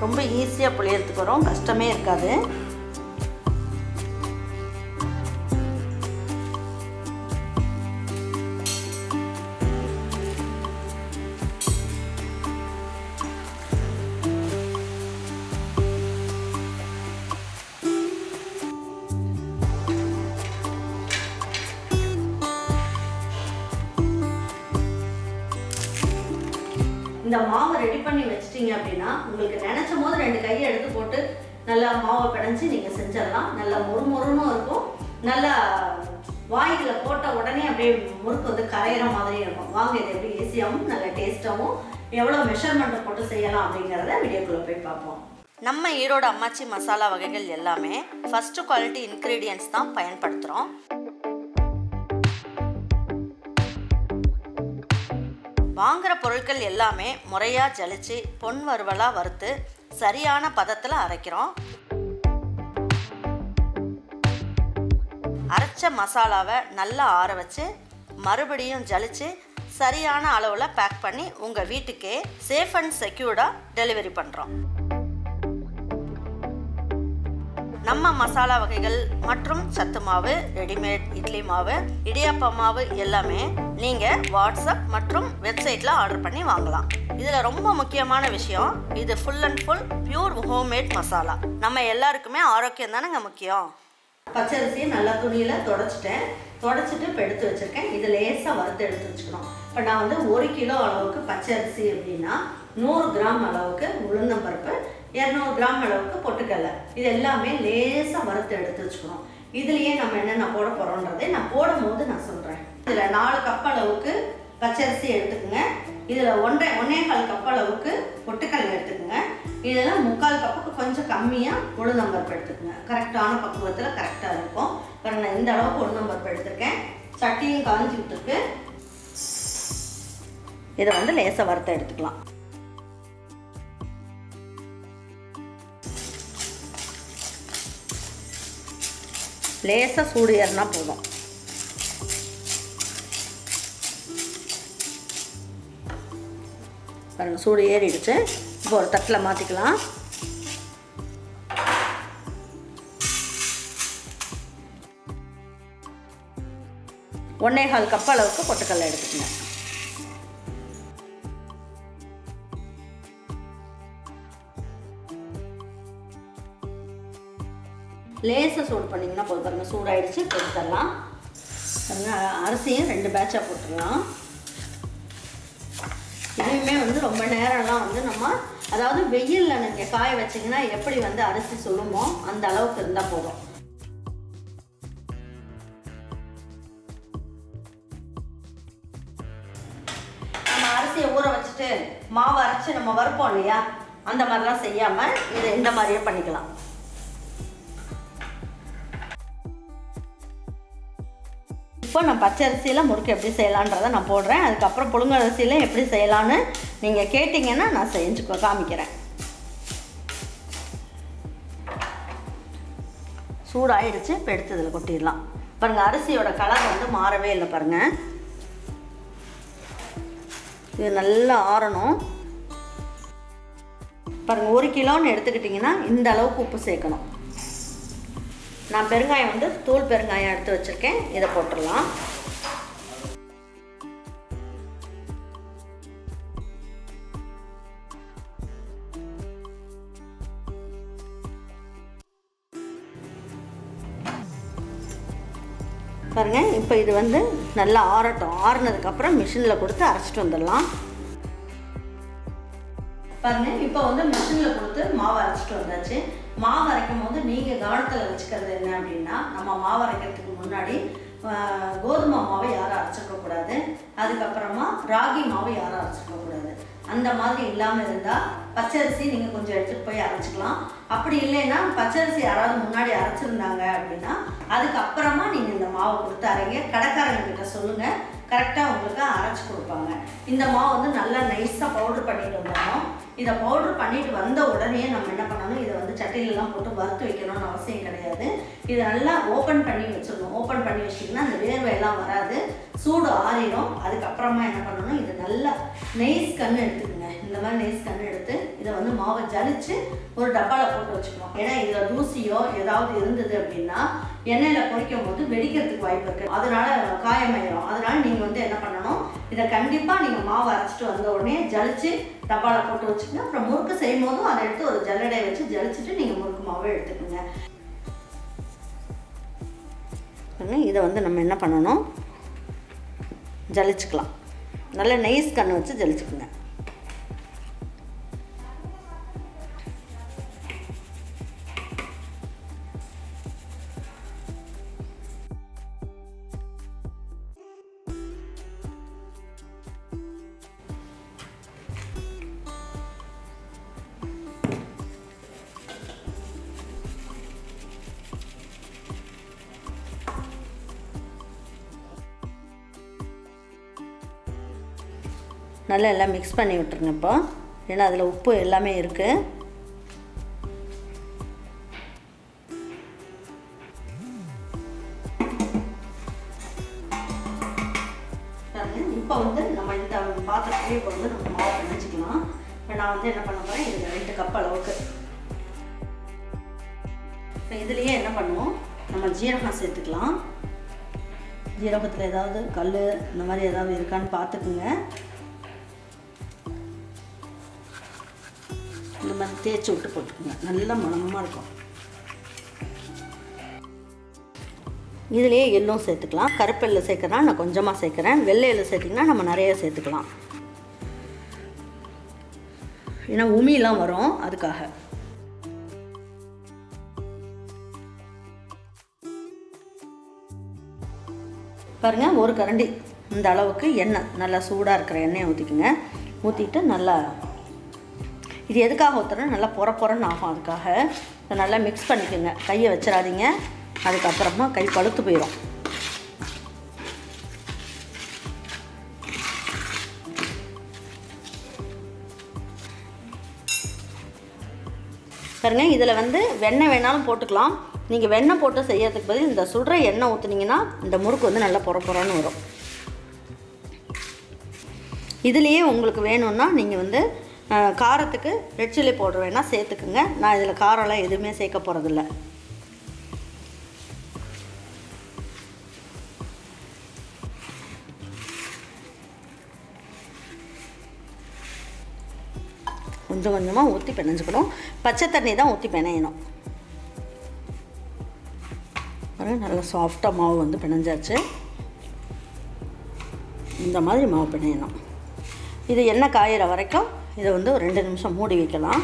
ரொம்ப ஈஸியாக புளியறதுக்கு வரும், கஷ்டமே இருக்காது. இந்த மாவை ரெடி பண்ணி வச்சிட்டீங்க அப்படின்னா உங்களுக்கு நினைச்ச போது 2 கையை எடுத்து போட்டு நல்லா மாவை பிணைஞ்சு நீங்கள் செஞ்சிடலாம். நல்லா மொறுமொறுன்னு இருக்கும். நல்லா வாய்க்குள்ள போட்ட உடனே அப்படியே முறுக்கு வந்து கரையிற மாதிரி இருக்கும். வாங்க இது எப்படி ஈஸியாகவும் நல்ல டேஸ்ட்டாகவும் எவ்வளோ மெஷர்மெண்ட்டை போட்டு செய்யலாம் அப்படிங்கிறத வீடியோக்குள்ளே போய் பார்ப்போம். நம்ம ஈரோடு அம்மாச்சி மசாலா வகைகள் எல்லாமே ஃபஸ்ட்டு குவாலிட்டி இன்க்ரீடியன்ட்ஸ் தான் பயன்படுத்துகிறோம். வாங்குகிற பொருட்கள் எல்லாமே முறையாக ஜலிச்சு பொன் வறுவலாக வறுத்து சரியான பதத்தில் அரைக்கிறோம். அரைச்ச மசாலாவை நல்லா ஆற வச்சு மறுபடியும் ஜலிச்சு சரியான அளவில் பேக் பண்ணி உங்கள் வீட்டுக்கே சேஃப் அண்ட் செக்யூர்டாக டெலிவரி பண்ணுறோம். நம்ம மசாலா வகைகள் மற்றும் சத்து மாவு, ரெடிமேட் இட்லி மாவு, இடியாப்ப மாவு எல்லாமே நீங்கள் வாட்ஸ்அப் மற்றும் வெப்சைட்டில் ஆர்டர் பண்ணி வாங்கலாம். இதில் ரொம்ப முக்கியமான விஷயம், இது full and full pure homemade masala. நம்ம எல்லாருக்குமே ஆரோக்கியம் தானேங்க முக்கியம். பச்சரிசியை நல்லா துணியில் தொடச்சிட்டு இப்போ எடுத்து வச்சுருக்கேன். இது லேசாக வறுத்து எடுத்து வச்சுக்கணும். இப்போ நான் வந்து 1 கிலோ அளவுக்கு பச்சரிசி அப்படின்னா 100 கிராம் அளவுக்கு உளுந்தம்பருப்பு, 200 கிராம் அளவுக்கு பொட்டுக்கடலை, இது எல்லாமே லேசாக வறுத்து எடுத்து வச்சுக்கணும். இதுலேயே நம்ம என்னென்ன போட போகிறோன்றதை நான் போடும்போது நான் சொல்கிறேன். இதில் 4 கப் அளவுக்கு பச்சரிசி எடுத்துக்கோங்க. இதில் 1.25 கப் அளவுக்கு பொட்டுக்கடலை எடுத்துக்கோங்க. இதில் 3/4 கப்புக்கு கொஞ்சம் கம்மியாக உளுந்தம்பருப்பு எடுத்துக்கோங்க. கரெக்டான பக்குவத்தில் கரெக்டாக இருக்கும். பாருங்க, நான் இந்த அளவுக்கு உளுந்தம்பருப்பு எடுத்துருக்கேன். சட்டியும் காஞ்சி விட்டுருக்கு. இதை வந்து லேசாக வறுத்து எடுத்துக்கலாம். லேசாக சூடு ஏறினா போதும். பாருங்க, சூடு ஏறிடுச்சு. இப்போ ஒரு தட்டில் மாற்றிக்கலாம். ஒன்னேகால் கப் அளவுக்கு பொட்டுக்கடலை எடுத்துக்கங்க. லேசாக சூடு பண்ணிங்கன்னா போதும். பாருங்கள், சூடாகிடுச்சு. போட்டுடலாம். பாருங்கள், அரிசியும் 2 பேட்சாக போட்டுடலாம். இதுவுமே வந்து ரொம்ப நேரம்லாம் வந்து நம்ம, அதாவது வெயிலில் நீங்கள் காய வச்சிங்கன்னா எப்படி வந்து அரிசி சொல்லுமோ அந்த அளவுக்கு இருந்தால் போதும். நம்ம அரிசியை ஊற வச்சுட்டு மாவு அரைச்சி நம்ம வறுப்போம் இல்லையா, அந்த மாதிரிலாம் செய்யாமல் இதை இந்த மாதிரியே பண்ணிக்கலாம். இப்போ நான் பச்சரிசியில் முறுக்கு எப்படி செய்யலான்றதை நான் போடுறேன். அதுக்கப்புறம் புழுங்கரிசியில் எப்படி செய்யலான்னு நீங்கள் கேட்டிங்கன்னா நான் செஞ்சு காமிக்கிறேன். சூடாகிடுச்சு. இப்போ எடுத்து இதில் கொட்டிடலாம். பாருங்கள், அரிசியோட கலர் வந்து மாறவே இல்லை. பாருங்கள், இது நல்லா ஆறணும். பாருங்கள், 1 கிலோன்னு எடுத்துக்கிட்டிங்கன்னா இந்த அளவுக்கு உப்பு சேர்க்கணும். நான் பெருங்காயம் வந்து தூள் பெருங்காயம் எடுத்து வச்சுருக்கேன். இதை போட்டுடலாம். பாருங்கள், இப்போ இது வந்து நல்லா ஆறட்டும். ஆறுனதுக்கப்புறம் மிஷினில் கொடுத்து அரைச்சிட்டு வந்துடலாம். பாருங்கள், இப்போ வந்து மிஷினில் கொடுத்து மாவு அரைச்சிட்டு வந்தாச்சு. மாவு அரைக்கும் போது நீங்கள் கவனத்தில் வச்சுக்கிறது என்ன அப்படின்னா, நம்ம மாவு அரைக்கிறதுக்கு முன்னாடி கோதுமை மாவை யாரும் அரைச்சிக்கக்கூடாது. அதுக்கப்புறமா ராகி மாவு யாரும் அரைச்சிக்கக்கூடாது. அந்த மாதிரி இல்லாமல் இருந்தால் பச்சரிசி நீங்கள் கொஞ்சம் எடுத்துகிட்டு போய் அரைச்சிக்கலாம். அப்படி இல்லைன்னா பச்சரிசி யாராவது முன்னாடி அரைச்சிருந்தாங்க அப்படின்னா அதுக்கப்புறமா நீங்கள் இந்த மாவை கொடுத்து அரைங்க. கடைக்காரங்கிட்ட சொல்லுங்கள், கரெக்டாக உங்களுக்கு அரைச்சி கொடுப்பாங்க. இந்த மாவு வந்து நல்லா நைஸாக பவுட்ரு பண்ணிட்டு வந்துடணும். இதை பவுட்ரு பண்ணிட்டு வந்த உடனே நம்ம என்ன பண்ணணும், இதை வந்து சட்டிலெலாம் போட்டு வறுத்து வைக்கணும்னு அவசியம் கிடையாது. இதை நல்லா ஓப்பன் பண்ணி வச்சிடணும். ஓப்பன் பண்ணி வச்சிட்டிங்கன்னா அந்த வேர்வையெல்லாம் வராது. சூடு ஆறிடும். அதுக்கப்புறமா என்ன பண்ணணும், இது நல்லா நெய்ஸ் கன்று எடுத்துக்கோங்க. இந்த மாதிரி நெய்ஸ் கன்று எடுத்து இதை வந்து மாவை ஜலிச்சு ஒரு டப்பாவில் போட்டு வச்சுக்கணும். ஏன்னா இதில் தூசியோ ஏதாவது இருந்தது அப்படின்னா எண்ணெயில் பொரிக்கும் போது வெடிக்கிறதுக்கு வாய்ப்பு இருக்குது. அதனால காயமாயிடும். அதனால நீங்கள் வந்து என்ன பண்ணணும், இதை கண்டிப்பாக நீங்கள் மாவு அரைச்சிட்டு வந்த உடனே ஜலிச்சு டப்பாவில் போட்டு வச்சுக்கோங்க. அப்புறம் முறுக்கு செய்யும் போதும் அதை எடுத்து ஒரு ஜல்லடையை வச்சு ஜலிச்சுட்டு நீங்கள் முறுக்கு மாவை எடுத்துக்கோங்க. இதை வந்து நம்ம என்ன பண்ணணும், ஜலிச்சுக்கலாம். நல்ல நைஸ் கன்று வச்சு ஜலிச்சுக்குங்க. நல்லா எல்லாம் மிக்ஸ் பண்ணி விட்டுருங்க. இப்போ ஏன்னா அதில் உப்பு எல்லாமே இருக்குது. இப்போ வந்து நம்ம இந்த பாத்திரத்துலேயே இப்போ வந்து நம்ம மாவு பிணைச்சிக்கலாம். இப்போ நான் வந்து என்ன பண்ண போகிறேன், இதில் 2 கப் அளவுக்கு. இப்போ இதுலேயே என்ன பண்ணுவோம், நம்ம ஜீரகம் சேர்த்துக்கலாம். ஜீரகத்தில் ஏதாவது கல் இந்த மாதிரி ஏதாவது இருக்கான்னு பார்த்துக்குங்க. இந்த மாதிரி தேய்ச்சி விட்டு போட்டுக்கோங்க. நல்ல மணமாக இருக்கும். இதுலேயே எள்ளும் சேர்த்துக்கலாம். கருப்பு எள்ளு சேர்க்குறேன்னா நான் கொஞ்சமாக சேர்க்குறேன். வெள்ளை எள்ளு சேர்த்திங்கன்னா நம்ம நிறைய சேர்த்துக்கலாம். ஏன்னா உமியெல்லாம் வரும், அதுக்காக. பாருங்கள், ஒரு கரண்டி இந்த அளவுக்கு எண்ணெய், நல்லா சூடாக இருக்கிற எண்ணெயை ஊற்றிக்குங்க. ஊற்றிட்டு நல்லா, இது எதுக்காக ஊற்றுறோன்னா நல்லா பொறன்னு ஆகும். அதுக்காக இதை நல்லா மிக்ஸ் பண்ணிக்கோங்க. கையை வச்சிடாதீங்க, அதுக்கப்புறமா கை பழுத்து போயிடும். பாருங்க, இதில் வந்து வெண்ணெய் வேணாலும் போட்டுக்கலாம். நீங்கள் வெண்ணெய் போட்டு செய்யறதுக்கு பதில் இந்த சுடுற எண்ணெய் ஊற்றுனீங்கன்னா இந்த முறுக்கு வந்து நல்லா பொறன்னு வரும். இதுலேயே உங்களுக்கு வேணும்னா நீங்கள் வந்து காரத்துக்கு ரெட் சில்லி பவுடர் வேணால் சேர்த்துக்குங்க. நான் இதில் காரம்லாம் எதுவுமே சேர்க்க போகிறதில்ல. கொஞ்சம் கொஞ்சமாக ஊற்றி பிணைஞ்சுக்கணும். பச்சை தண்ணி தான் ஊற்றி பிணையணும். நல்லா சாஃப்டாக மாவு வந்து பிணைஞ்சாச்சு. இந்த மாதிரி மாவு பிணையணும். இது எண்ணெய் காயிற வரைக்கும் இதை வந்து ஒரு 2 நிமிஷம் மூடி வைக்கலாம்.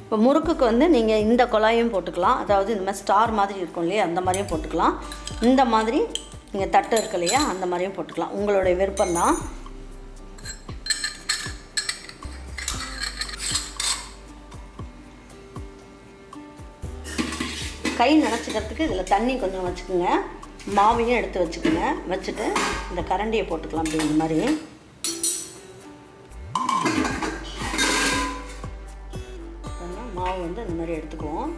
இப்போ முறுக்குக்கு வந்து நீங்கள் இந்த குழாயும் போட்டுக்கலாம். அதாவது இந்த மாதிரி ஸ்டார் மாதிரி இருக்கும் இல்லையா, அந்த மாதிரியும் போட்டுக்கலாம். இந்த மாதிரி நீங்கள் தட்டு இருக்கு இல்லையா, அந்த மாதிரியும் போட்டுக்கலாம். உங்களுடைய விருப்பம்தான். கை நனைச்சிக்கிறதுக்கு இதில் தண்ணி கொஞ்சம் வச்சுக்கோங்க. மாவையும் எடுத்து வச்சுக்கோங்க. வச்சுட்டு இந்த கரண்டியை போட்டுக்கலாம். அப்படி இந்த மாதிரி மாவு வந்து இந்த மாதிரி எடுத்துக்குவோம்.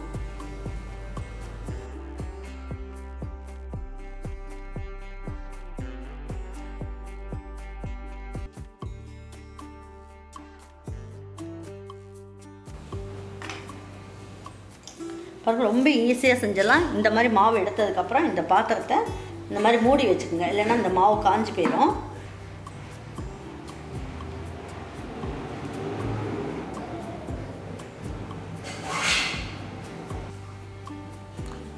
பாருங்கள், ரொம்ப ஈஸியாக செஞ்சிடலாம். இந்த மாதிரி மாவு எடுத்ததுக்கப்புறம் இந்த பாத்திரத்தை இந்த மாதிரி மூடி வச்சுக்கோங்க. இல்லைன்னா இந்த மாவு காஞ்சி போயிடும்.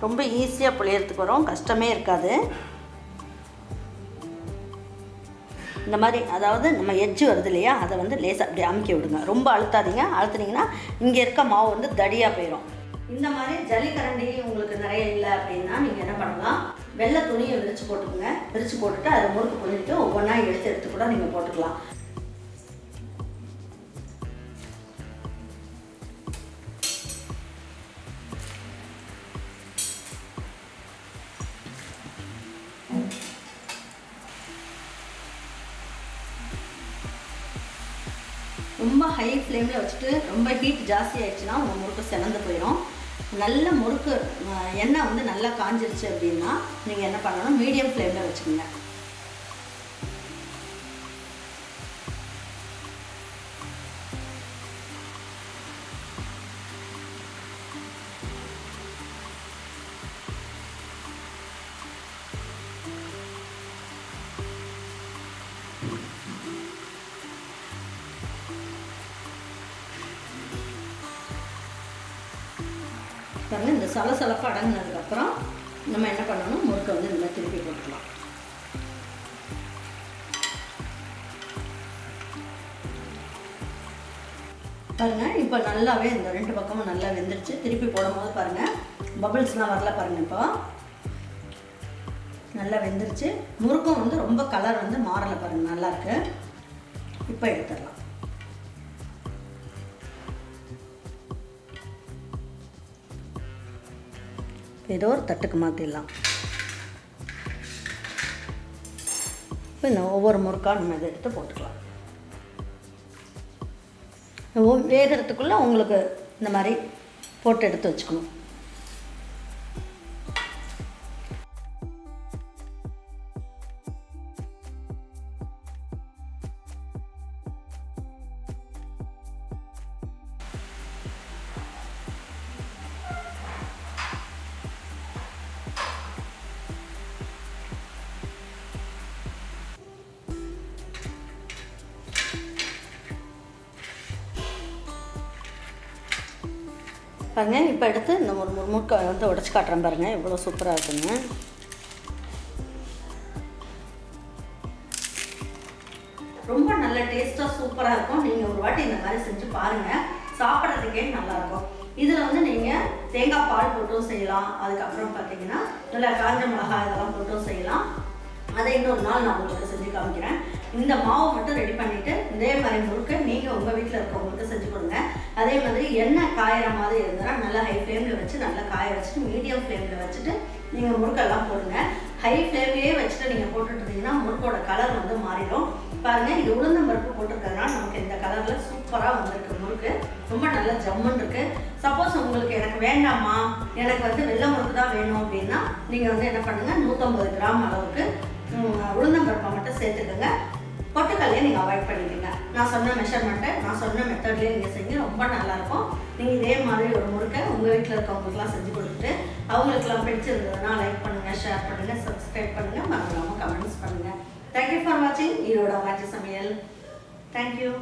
ரொம்ப ஈஸியாக புளியறதுக்கு வரும், கஷ்டமே இருக்காது. இந்த மாதிரி அதாவது நம்ம எட்ஜு வருது இல்லையா, அதை வந்து லேசாக அப்படி அமுக்கி விடுங்க. ரொம்ப அழுத்தாதீங்க. அழுத்துனீங்கன்னா இங்கே இருக்க மாவு வந்து தடியாக போயிடும். இந்த மாதிரி ஜல்லிக்கரண்டி உங்களுக்கு நிறைய இல்லை அப்படின்னா நீங்கள் என்ன பண்ணலாம், வெள்ளை துணியை விரித்து போட்டுக்கோங்க. விரித்து போட்டுட்டு அதை முறுக்கு பண்ணிட்டு ஒவ்வொன்றா எடுத்து கூட நீங்கள் போட்டுக்கலாம். ரொம்ப ஹை ஃப்ளேமில் வச்சுட்டு ரொம்ப ஹீட் ஜாஸ்தி ஆகிடுச்சுன்னா உங்கள் முறுக்கு செவந்து போயிடும். நல்ல முறுக்கு எண்ணெய் வந்து நல்லா காஞ்சிருச்சு அப்படின்னா நீங்கள் என்ன பண்ணணும், மீடியம் ஃப்ளேமில் வச்சுக்கோங்க. பாருங்கள், இந்த சலசலப்பு அடங்கினதுக்கப்புறம் நம்ம என்ன பண்ணணும், முறுக்கை வந்து இந்த மாதிரி திருப்பி போட்டுக்கலாம். பாருங்கள், இப்போ நல்லாவே இந்த 2 பக்கமும் நல்லா வெந்துருச்சு. திருப்பி போடும்போது பாருங்கள் பபிள்ஸ்லாம் வரல பாருங்கள். இப்போ நல்லா வெந்துருச்சு. முறுக்கும் வந்து ரொம்ப கலர் வந்து மாறலை பாருங்கள், நல்லாயிருக்கு. இப்போ எடுத்துடலாம். ஏதோ ஒரு தட்டுக்கு மாற்றிடலாம். இப்போ இந்த ஒவ்வொரு முறுக்காக நம்ம இதை எடுத்து போட்டுக்கலாம். வேகிறதுக்குள்ளே உங்களுக்கு இந்த மாதிரி போட்டு எடுத்து வச்சுக்கணும். பாருங்கள், இப்போ எடுத்து இந்த ஒரு முறுக்கை வந்து உடச்சி காட்டுறேன் பாருங்கள், எவ்வளோ சூப்பராக இருக்குங்க. ரொம்ப நல்ல டேஸ்ட்டாக சூப்பராக இருக்கும். நீங்கள் ஒரு வாட்டி இந்த மாதிரி செஞ்சு பாருங்கள், சாப்பிட்றதுக்கே நல்லாயிருக்கும். இதில் வந்து நீங்கள் தேங்காய் பால் போட்டும் செய்யலாம். அதுக்கப்புறம் பார்த்தீங்கன்னா நல்லா காஞ்ச மிளகாய் இதெல்லாம் போட்டும் செய்யலாம். அதை இன்னொரு நாள் நான் உங்களுக்கு செஞ்சு காமிக்கிறேன். இந்த மாவு மட்டும் ரெடி பண்ணிவிட்டு இதே மாதிரி முறுக்கை நீங்கள் உங்கள் வீட்டில் இருக்கவங்களுக்கு செஞ்சு கொடுங்க. அதே மாதிரி எண்ணெய் காயிற மாதிரி இருந்ததுன்னா நல்லா ஹை ஃப்ளேமில் வச்சு நல்லா காய வச்சுட்டு மீடியம் ஃப்ளேமில் வச்சுட்டு நீங்கள் முறுக்கெல்லாம் போடுங்க. ஹை ஃப்ளேம்லேயே வச்சுட்டு நீங்கள் போட்டுட்டுருந்தீங்கன்னா முறுக்கோட கலர் வந்து மாறிடும். பாருங்கள், இது உளுந்தம்பருப்பு போட்டிருக்கிறதுனால நமக்கு இந்த கலரில் சூப்பராக வந்திருக்கு முறுக்கு. ரொம்ப நல்லா ஜம்முன்னு இருக்குது. சப்போஸ் உங்களுக்கு எனக்கு வேண்டாமா, எனக்கு வந்து வெள்ளை முறுக்கு தான் வேணும் அப்படின்னா நீங்கள் வந்து என்ன பண்ணுங்கள், 150 கிராம் அளவுக்கு உளுந்தம்பருப்பை மட்டும் சேர்த்துக்கோங்க. பொட்டுக்கல்லையே நீங்கள் அவாய்ட் பண்ணிக்கோங்க. நான் சொன்ன மெஷர்மெண்ட்டை நான் சொன்ன மெத்தட்லேயே நீங்கள் செய்ய ரொம்ப நல்லாயிருக்கும். நீங்கள் இதே மாதிரி ஒரு முறுக்கை உங்கள் வீட்டில் இருக்கவங்களுக்குலாம் செஞ்சு கொடுத்துட்டு அவங்களுக்குலாம் பிடிச்சிருந்ததுன்னா லைக் பண்ணுங்கள், ஷேர் பண்ணுங்கள், சப்ஸ்கிரைப் பண்ணுங்கள், மறக்காமல் கமெண்ட்ஸ் பண்ணுங்கள். தேங்க்யூ ஃபார் வாட்சிங் ஈரோட வாட்சி சமையல். தேங்க்யூ.